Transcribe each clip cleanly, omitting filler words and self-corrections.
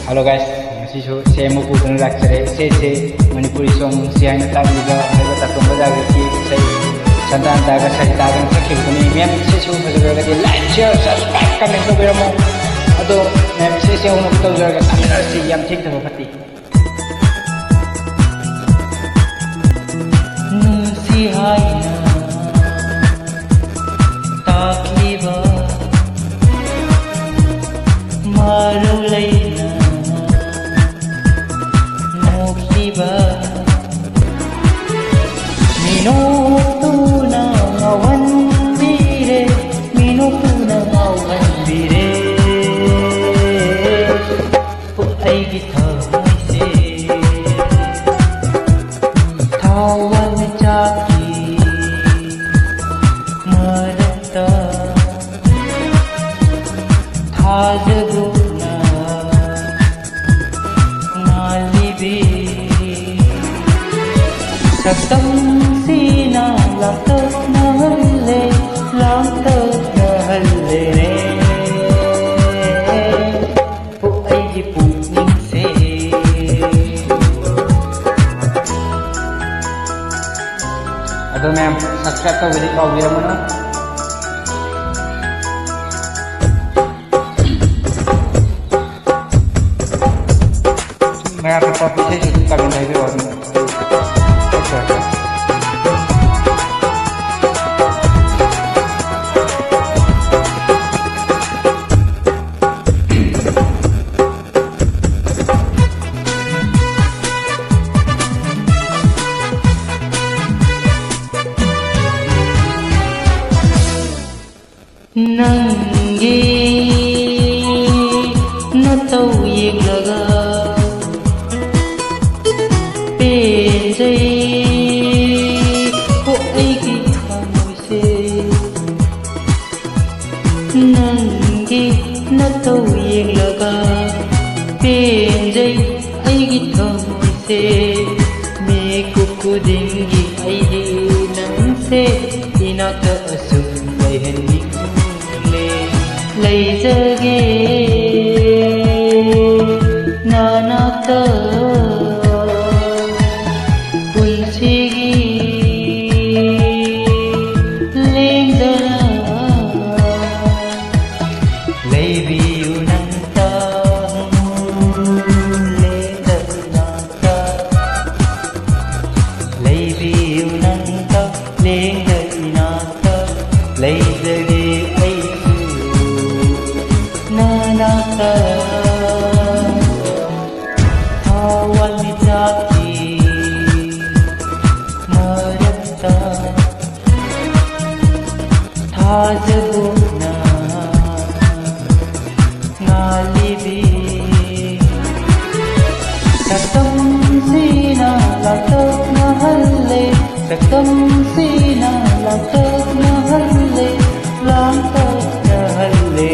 Hello guys, ngasisu semu pudun lakchare se Manipuri song si haina tabiga haiba tatom bajaga ki sai sandan daga sai dagan sakhi kuni mem se su bajaga ki like share subscribe comment ko biramo ado mem se hono tawjaga tamina si yam thik thaba phati si haina takliba maru laina Minutuna awandire po ay gitawai se tawan jaki marata thajaguna nalibi Saktam sina lantak na halle re po ay gipuning se Ado ma'am, subscribe ka wili ka mo na May kapapit sa kami na ito Nanggi natau yeglaga penjai ko aigi thamoi se Nanggi natau yeglaga penjai aigi thamoi se me kukudingi aigi nang se inata asum baihani Laizage nanata punsigi lengdana laibiyu nanta lengdanata laibiyu nanta lengdanata laizage Nanata Awan jati Marata Thajaguna Ngalibi Saktam sina lantak na halle Saktam sina lantak na halle Lantak na halle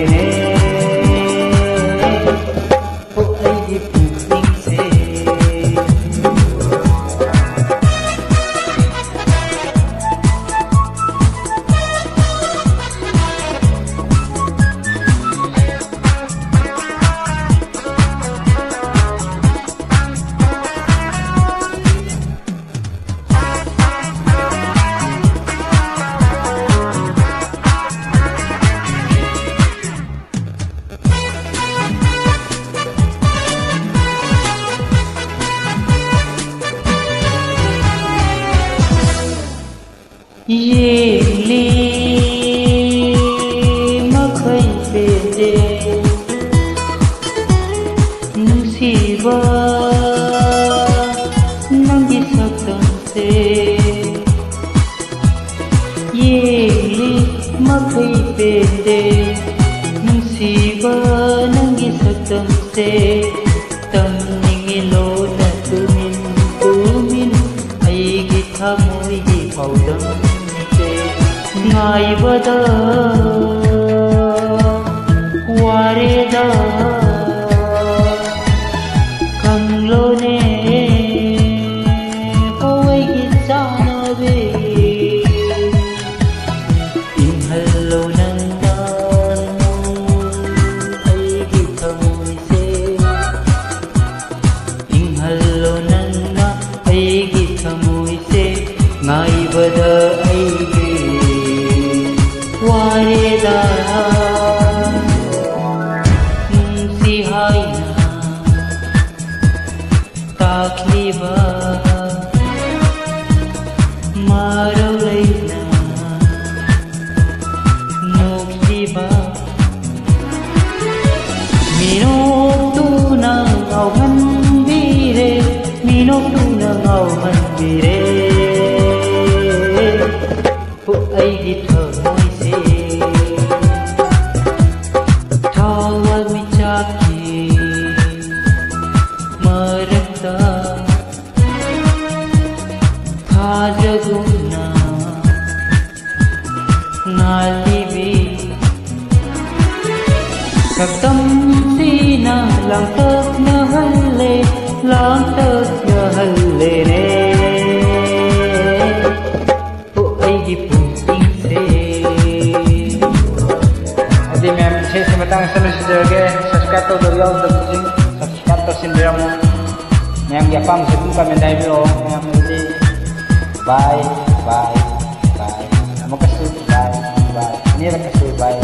Yeli makhai pede nusiba nangi saktam se Yeli makhai pede nusiba nangi saktam se Tamningilo na tumin aigi thamoi gi paudam Ngaibada wareda kanglone koi gitsana be inhallo nandan ai githamoi se haina takliba maraw layna nukliba minok tunang auhan bire minok tunang auhan bire pu ai di thamoi se thawal mi chaki marakta khajaguna nalibi saktam sina lang tak na halle lang tak na halle ne pu ai di puting se adi ma'am iche se matang sa nusujage subscribe to the yaw the subscribe to sindiramo ma'am yapang sa kung kami dahil biro ma'am adi bye bye bye amakasu bye bye nira kasu bye